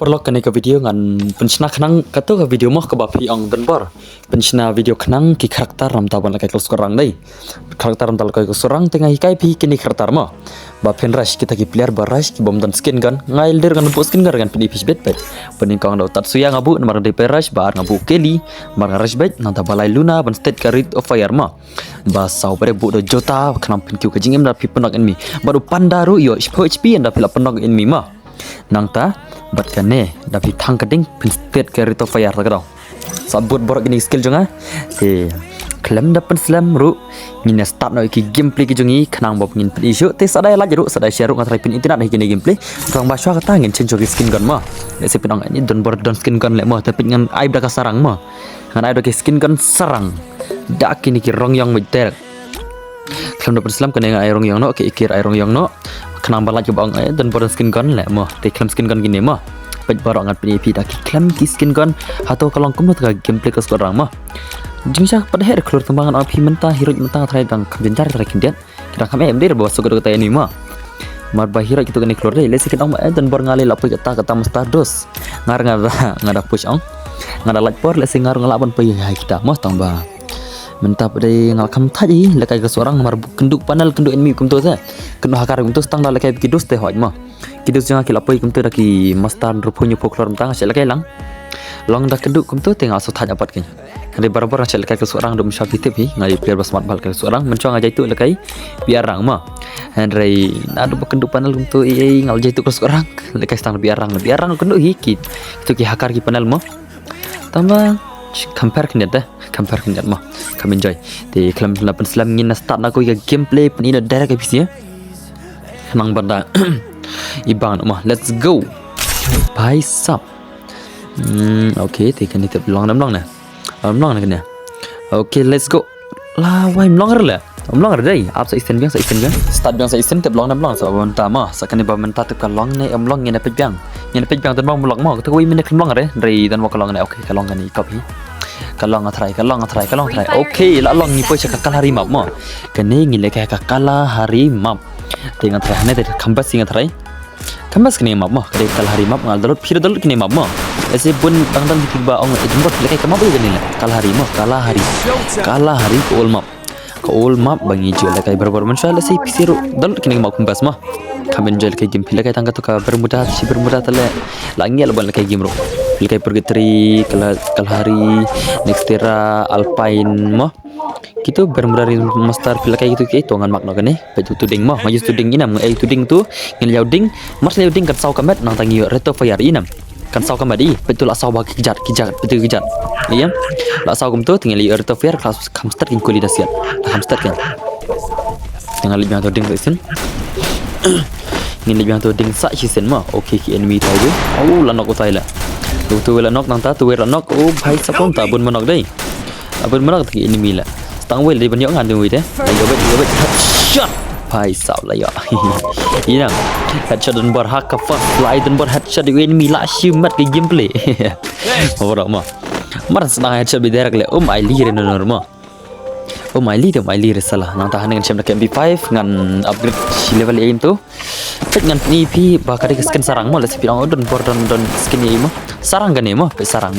perlu kena ke video ngan penchna kenang kata ke video mah ke bapi ang denbar penchna video kenang ki karakter ram taban lakai ke sekarang dai karakter ram lakai ke sekarang tengah hikai pi kini karakter mah bapen rush kita ki player barush ki bom dan skin kan ngail der kan bos skin kan pini fish bet bet pening kang do tatsuya ngabu mar de rush bar ngabu keli mar rush bet nang tabalai luna ban state karit of fire mah basau pare bu do jota kenam pin kiu ke jingem da pi penak enmi baru pandaru yo hp anda pila penak enmi mah nang ta bat kane dapi thang kading pinstet ke rito fire tagaw sabut borok ini skill jonga te klem dapen slam ru ngina start no ki gameplay ki jongi khnang bob ngin isu te sadai la jeru sadai share ngatrai pin internet hi kini gameplay tong ba shwa kata ngin change ki skin gun ma le se pinang ni don bor don skin gun le mo tapi ngan aib da ka sarang ma ngan aib da ki skin gun sarang da kini ki rong yang miter klem dapen slam kane ngai rong yang no ki ikir ai rong yang no kenang balak coba ang dan boran skin gun le mo te claim skin gun gini mo pet barang ngat PvP dak claim ki skin gun atau kalau kamu tu gameplay ke sekarang mah jingsa pada her keluar tembangan api mentah hero mentah trai dang kebencar trai kindian kira kami emdir bawa sugar kata ini mah mar bahira gitu kan keluar deh lesi kita dan bor ngali lapu kata mustardos ngar push on ngar like por lesi ngar ngalaban pai kita mah tambah mentah pada ngalkam tadi lekai ke seorang mar kenduk panel kenduk enemy kum tu sa kena hakar kum tu stang dah lekai kidus teh hoj mah kidus jangan kilapoi kum tu dah ki mastan rupunyo poklor mentang asal lekai lang long dah kenduk kum tu tengah asal dapat kan ada barabar asal lekai ke seorang dum syafi tepi ngai player basmat bal ke seorang mencuang aja itu lekai biarang mah Henry ada kenduk panel kum tu ngal jaitu ke seorang lekai stang biarang kenduk hikit itu ki hakar ki panel mah tambah compare kan mah kami enjoy di klaim 8 slam ngin start na ko ya gameplay pun ina direct episode nang banda ibang mah let's go bye sub okay te kan itu long na kan okay let's go la wai longer la dai ap sa isten biang start biang sa isten te long so banta mah sakane ba menta te kan long ne long ngin pe biang tan bang long mo to wi min ke long re dan wa ka long ne okay ka long ni copy kalong atrai okay la long ni po cha kakal hari map mo kene ngi le ka kakala hari map tenga trai hane te khambas singa trai khambas kene map mo kade kal hari map ngal dalot phir dalot kene map mo ese bun bang dan tiba ong ejmbot le ka map gani le kala hari ko all map bangi jo le kai berber man shala sei pisiru dalot kene map khambas mo kamen jel kai game pila kai tangga to ka bermuda tale langi alban le kai game ro Pilkai Purgatory, Kalahari, Nextera, Alpine mah. Gitu bermudari master pilkai gitu ke tongan makna kan baju tuding mah maju tuding inam tuding tu ngel yauding mas yauding kan sau kamet nang tangi reto fire inam kan sau kamet i betul asau bagi kijat betul kijat iya la sau kum tu tinggal reto fire kelas hamster kin kulidasian hamster kan tinggal libang tuding season ngin libang tuding sa season mah okay ki enemy tahu la nok utai la tu la nok nang ta tu la nok bhai sapon ta bun manok dei abun manok ki enemy la stang wel di banyak ngan tu deh yo bet shot bhai sao la yo ina headshot dan bar hak fa fly dan bar headshot di enemy la shimat ke gameplay ora ma mar sana headshot bi direct le ai li re normal ai li re salah nang tahan dengan champion MP5 ngan upgrade si level aim tu pet ngan EP bakari skin sarang mo la si pirang don bor don skin ni mo sarang gane mo pe sarang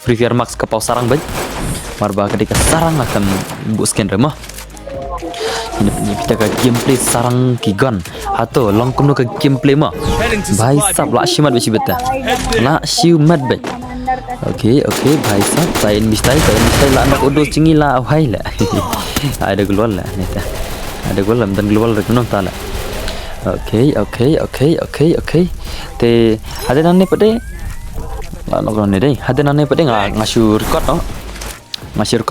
free fire max ke pau sarang ban marba ketika sarang akan bu skin remah ini kita ke gameplay sarang ki gun atau long kumno ke gameplay mah bhai sab la shimat besi beta la shimat bet okay bhai sab sain mistai la nak udos cingi la hai la ada global la neta ada global dan global rekno ta la okay te ada nane pade la nok ne dei ada nane pade ngasur record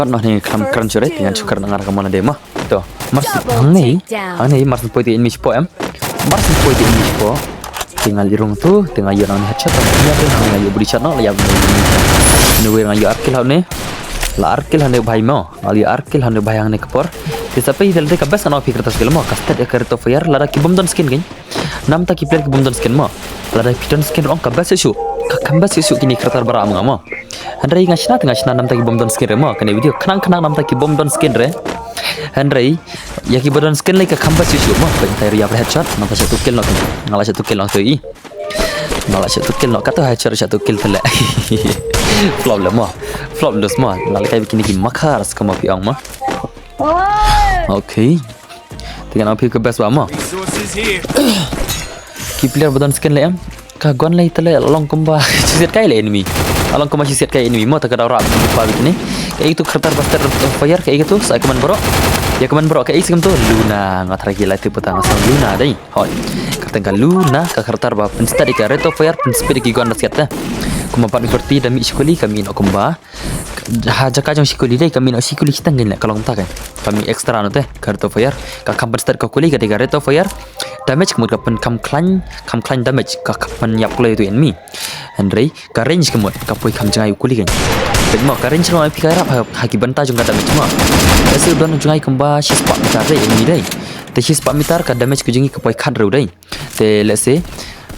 no ni kram chure dengan sukar dengar kamu na demo to mas anei mas poiti in mispo tinggal irung tu tinggal yo nang headshot ya tinggal yo body shot no ya ni we nang yo arkil hane la arkil hane bhai mo ali arkil hane bhai hane kapor te sapai dal de kabas na fikir tas gelmo kastet ekar to fire lara ki bom don skin gen nam ta ki player ki bom don skin mo lara piton skin ong kabas isu kini kertar baram ngamo Andrei ngasna nam ta ki bom don skin re mo kane video khnang nam ta ki bom don skin re Andrei ya ki bodon skin like kambas isu mo pentai ya headshot nam ta satu kill no ngala satu kill no tu i Nala satu kill nak kata hajar satu kill telak. Flop lah mah. Flop dah semua. Nala kai bikin lagi makar sekama piang mah. Okay. Tinggal nak pergi ke best mah. Ki player badan skin le am. Kaguan lai telak long kumba. Siset kai le enemy. Along kumba siset kai enemy mah tak ada orang apa bikin ni. Kayak itu kertar buster fire kayak gitu. Saya keman bro. Ya keman bro kayak isem tu Luna ngatara gila tu petang asal Luna dai. Hoi. Katengka Luna ka kertar ba pensta di rate of fire penspir ki gwan siat. Kuma pat berti dami sikuli kami nak kumba. Haja kajang sikuli dai kami nak sikuli kita ngin kalau tak kan. Kami extra no teh rate of fire ka kam pensta ka kuli ka di rate of fire. Damage kemud kapan kam clan damage ka kapan yap kuli tu enemy. Andrei ka range kemud ka poi kam jangai kuli kan. Pedmo ka range no api ka rap haki banta jung ka damage ma. Ese don jangai kumba shispa mitar dai enemy dai. Te shispa mitar ka damage ku jingi ka poi khad ru dai. Te let's say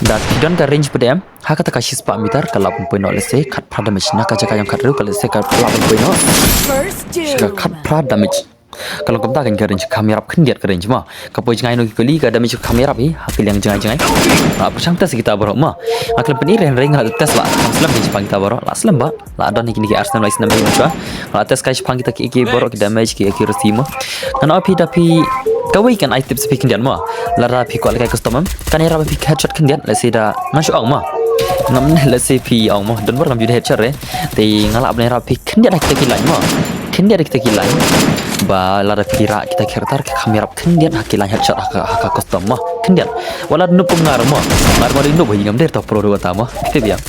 da don ka range pada am ha kata ka shispa mitar ka 8.0 let's say khat pra damage na ka jaka yang khad ru ka let's say ka 8.0 ka khat pra damage. Kalau kamu tak kan range kamera kendiat ke range mah. Kapoi jangai no kali ka damage kamera bi hakil yang jangai. Apa sangta kita baru mah. Akal penir ring hal tes lah. Aslam ki pang kita baru. Aslam ba. La don ni Arsenal lais nama macam. La tes kai pang kita ki baru ki damage ki accuracy mah. Kan api tapi kawai kan item speaking dia mah. Lara pi ko kai custom kan era pi headshot kendiat la sida ngasuk ang mah. Ngam let's say pi ang mah don bar ngam judi headshot re. Ti ngalap ne ra pi kendiat kita kilan mah. Kendiat kita kilan. Ba lara kira kita kertar ke kamera kendian hakilan headshot haka custom mah kendian wala nup ngar mah nup hingam der tau pro kata mah kita biang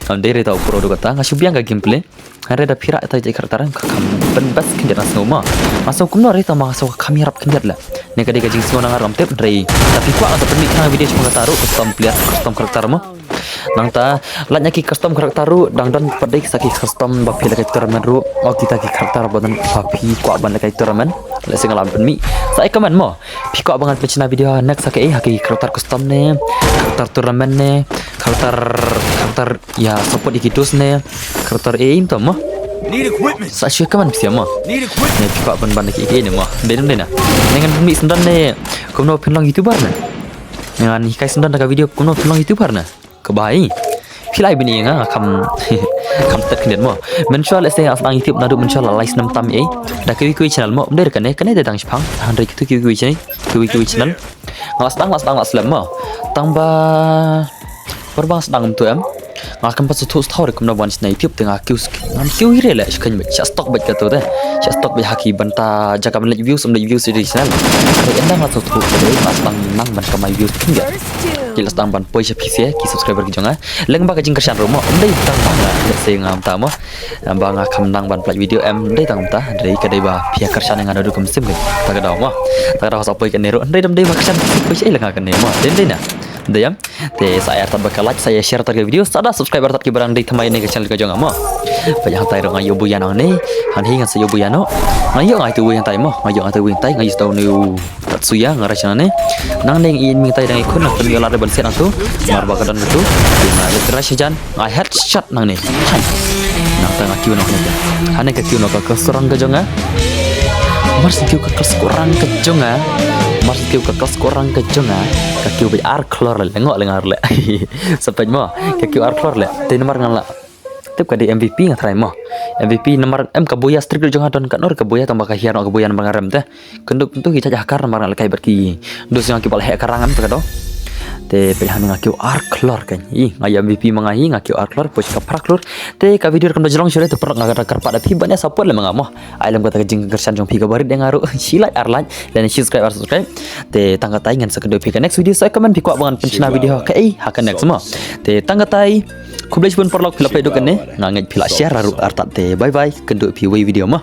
kam der tau pro kata ngasu biang ka gameplay ada da pira ta je kertaran ka kam ben bas kendian asno mah masuk kumno re ta masuk kamera kendian lah ne ka de ka jing sno ngar ram tep re tapi kwa atau pernik kana video cuma taruh custom player custom karakter mah nang ta latnya ki custom karakter ru dang dan pedek saki custom ba pila karakter man ru o kita ki karakter badan papi kwa ban karakter man la sing alam pen mi sai kaman mo pi kwa bangan pecina video next saki haki karakter custom ne karakter turnamen ne karakter ya support ikitus ne karakter aim to mo need equipment sa syu kaman sia mo need equipment ne pi kwa ban ki ne mo den na dengan mi sendan ne kuno pinlong youtuber na dengan hikai sendan daga video kuno pinlong youtuber na kebai pilai bini nga kam tet kendian mo mencual se asang youtube nadu mencual like nam tam da kui channel mo der kan de dang spang han re tu kui channel ngas dang aslam mo tang ba berbang sedang tu am ngakam pas tu story kum na wan na youtube tengah kiu hire la shkan me cha stock bat kato de cha stock be haki banta jaga men views di channel ada endang la tu de pas tang nang ban kamai views kinga kilas tang ban poi pc ki subscriber ki jonga leng ba ka jing kersan romo dei tang bang la se ngam ta mo ba ngakam nang ban play video em dei tang ta dei ka dei ba pia kersan yang ada du kum sim ke ta ka daw mo ta ka daw sa poi ka nero dei dam dei ba kersan poi se lenga ka ne mo den na Dayam, saya tambah like, saya share target video, sada subscriber tak kibarang di temai ni ke channel kajong amo. Banyak hantai rong ayo buyan ang ni, hanhi ngan sayo buyan no. Ngayo ngai tu buyan tai mo, ngayo ngai tu buyan tai ngayo tau ni Tatsuya ngarasana ni. Nang deng in mintai dang ikun nang penyola de banset ang tu, marba kadan tu. Dina literasi jan, ngai headshot nang ni. Hai. Nang tang akiu nok ni. Hane ka kiu nok ka sorang kajong a. Mars kiu ka kurang kajong a. Mars kiu ka kurang kajong a. Kakiu bay arklor le ngok lengar le sampai mo kakiu arklor le te nomor ngan la tep ka di MVP ngatrai mo MVP nomor M kabuya strik jong adon ka nor kabuya tambah ka hian kabuya nomor ngarem te kenduk tu kita jakar nomor le kai berki dos yang kipal he karangan te kado te pilihan ngakiu arklor kan i ngai MVP mangahi ngakiu arklor pos ka praklor te ka video kan dojlong sure te per ngagara karpa da banyak support le mangamo ailam kata jing kersan jong piga barit dengaru silai arlan dan subscribe te tangga tai ngan sekedoi pika next video saya komen pikwa bangan pencina video ka hakan next semua te tangga tai kublai pun perlok pila pedo kan ne ngangai pila share aru artat te bye bye kenduk pi video mah